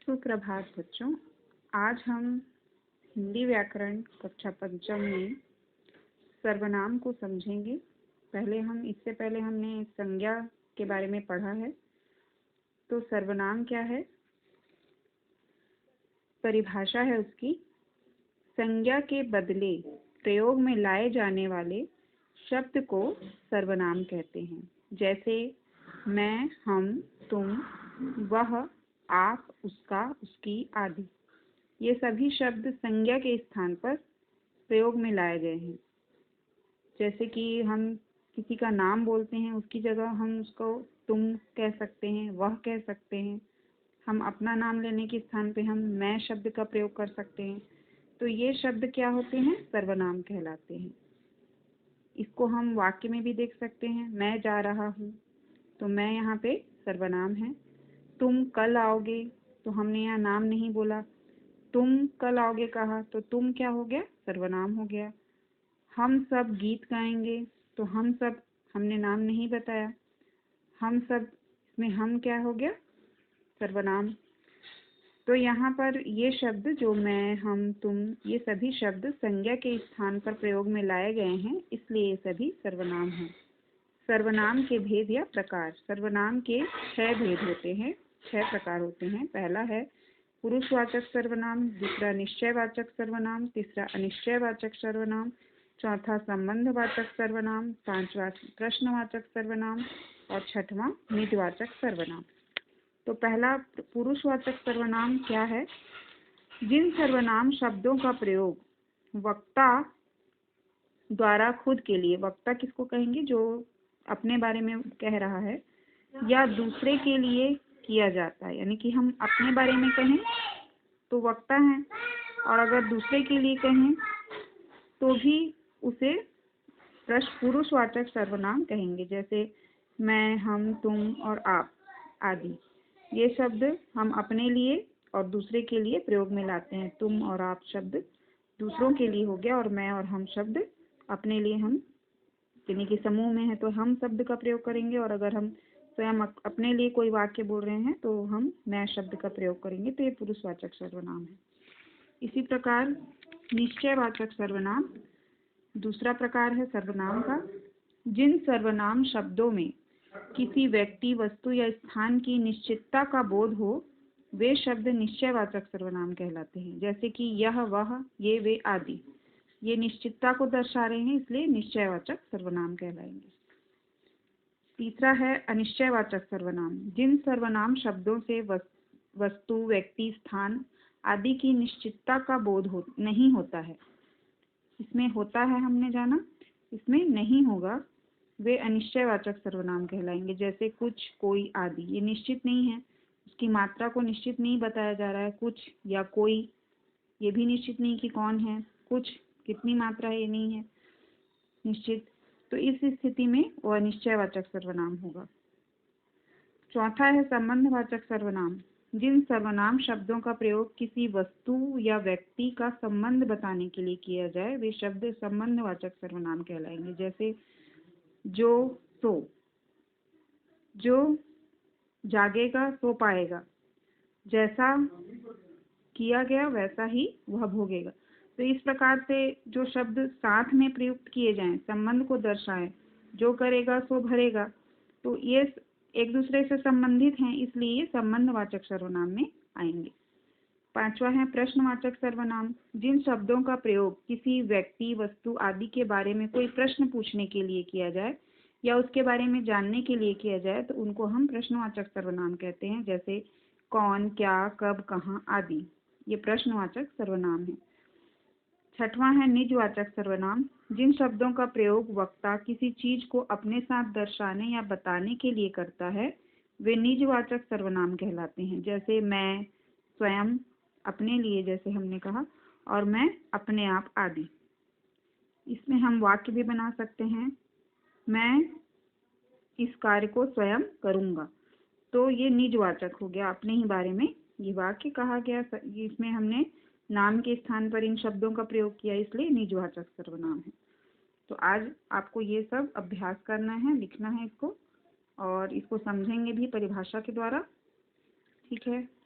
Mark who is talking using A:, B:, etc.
A: सुप्रभात बच्चों। आज हम हिंदी व्याकरण कक्षा पंचम में सर्वनाम को समझेंगे। इससे पहले हमने संज्ञा के बारे में पढ़ा है। तो सर्वनाम क्या है? परिभाषा है उसकी, संज्ञा के बदले प्रयोग में लाए जाने वाले शब्द को सर्वनाम कहते हैं। जैसे मैं, हम, तुम, वह, आप, उसका, उसकी आदि। ये सभी शब्द संज्ञा के स्थान पर प्रयोग में लाए गए हैं। जैसे कि हम किसी का नाम बोलते हैं, उसकी जगह हम उसको तुम कह सकते हैं, वह कह सकते हैं। हम अपना नाम लेने के स्थान पे हम मैं शब्द का प्रयोग कर सकते हैं। तो ये शब्द क्या होते हैं? सर्वनाम कहलाते हैं। इसको हम वाक्य में भी देख सकते हैं। मैं जा रहा हूँ, तो मैं यहाँ पे सर्वनाम है। तुम कल आओगे, तो हमने यहाँ नाम नहीं बोला, तुम कल आओगे कहा, तो तुम क्या हो गया? सर्वनाम हो गया। हम सब गीत गाएंगे, तो हम सब हमने नाम नहीं बताया, हम सब, इसमें हम क्या हो गया? सर्वनाम। तो यहाँ पर ये शब्द जो मैं, हम, तुम, ये सभी शब्द संज्ञा के स्थान पर प्रयोग में लाए गए हैं, इसलिए ये सभी सर्वनाम हैं। सर्वनाम के भेद या प्रकार। सर्वनाम के 6 भेद होते हैं, 6 प्रकार होते हैं। पहला है पुरुषवाचक सर्वनाम, दूसरा निश्चयवाचक सर्वनाम, तीसरा अनिश्चयवाचक सर्वनाम, चौथा संबंधवाचक सर्वनाम, पांचवा प्रश्नवाचक सर्वनाम और छठवां निजवाचक सर्वनाम। तो पहला पुरुषवाचक सर्वनाम क्या है? जिन सर्वनाम शब्दों का प्रयोग वक्ता द्वारा खुद के लिए, वक्ता किसको कहेंगे? जो अपने बारे में कह रहा है, या दूसरे के लिए किया जाता है। यानी कि हम अपने बारे में कहें तो वक्ता है, और अगर दूसरे के लिए कहें तो भी उसे पुरुषवाचक सर्वनाम कहेंगे। जैसे मैं, हम, तुम और आप आदि। ये शब्द हम अपने लिए और दूसरे के लिए प्रयोग में लाते हैं। तुम और आप शब्द दूसरों के लिए हो गया, और मैं और हम शब्द अपने लिए, हम यानी कि समूह में है तो हम शब्द का प्रयोग करेंगे, और अगर हम स्वयं अपने लिए कोई वाक्य बोल रहे हैं तो हम मैं शब्द का प्रयोग करेंगे। तो ये पुरुषवाचक सर्वनाम है। इसी प्रकार निश्चयवाचक सर्वनाम दूसरा प्रकार है सर्वनाम का। जिन सर्वनाम शब्दों में किसी व्यक्ति, वस्तु या स्थान की निश्चितता का बोध हो, वे शब्द निश्चयवाचक सर्वनाम कहलाते हैं। जैसे कि यह, वह, ये, वे आदि। ये निश्चितता को दर्शा रहे हैं, इसलिए निश्चयवाचक सर्वनाम कहलाएंगे। तीसरा है अनिश्चयवाचक सर्वनाम। जिन सर्वनाम शब्दों से वस्तु, व्यक्ति, स्थान आदि की निश्चितता का बोध नहीं होता है। इसमें होता है हमने जाना, इसमें नहीं होगा, वे अनिश्चयवाचक सर्वनाम कहलाएंगे। जैसे कुछ, कोई आदि। ये निश्चित नहीं है, उसकी मात्रा को निश्चित नहीं बताया जा रहा है। कुछ या कोई, ये भी निश्चित नहीं कि कौन है। कुछ कितनी मात्रा है, ये नहीं है निश्चित। तो इस स्थिति में वो अनिश्चयवाचक सर्वनाम होगा। चौथा है संबंधवाचक सर्वनाम। जिन सर्वनाम शब्दों का प्रयोग किसी वस्तु या व्यक्ति का संबंध बताने के लिए किया जाए, वे शब्द संबंधवाचक सर्वनाम कहलाएंगे। जैसे जो, सो। जो जागेगा सो पाएगा, जैसा किया गया वैसा ही वह भोगेगा। तो इस प्रकार से जो शब्द साथ में प्रयुक्त किए जाएं, संबंध को दर्शाएं, जो करेगा सो भरेगा, तो ये एक दूसरे से संबंधित हैं, इसलिए ये संबंधवाचक सर्वनाम में आएंगे। पांचवा है प्रश्नवाचक सर्वनाम। जिन शब्दों का प्रयोग किसी व्यक्ति, वस्तु आदि के बारे में कोई प्रश्न पूछने के लिए किया जाए या उसके बारे में जानने के लिए किया जाए, तो उनको हम प्रश्नवाचक सर्वनाम कहते हैं। जैसे कौन, क्या, कब, कहाँ आदि। ये प्रश्नवाचक सर्वनाम है। छठवां है निजवाचक सर्वनाम। जिन शब्दों का प्रयोग वक्ता किसी चीज को अपने साथ दर्शाने या बताने के लिए करता है, वे निजवाचक सर्वनाम कहलाते हैं। जैसे मैं, स्वयं, अपने लिए, जैसे हमने कहा, और मैं, अपने आप आदि। इसमें हम वाक्य भी बना सकते हैं। मैं इस कार्य को स्वयं करूँगा, तो ये निजवाचक हो गया, अपने ही बारे में ये वाक्य कहा गया। इसमें हमने नाम के स्थान पर इन शब्दों का प्रयोग किया, इसलिए निजवाचक सर्वनाम है। तो आज आपको ये सब अभ्यास करना है, लिखना है इसको, और इसको समझेंगे भी परिभाषा के द्वारा। ठीक है।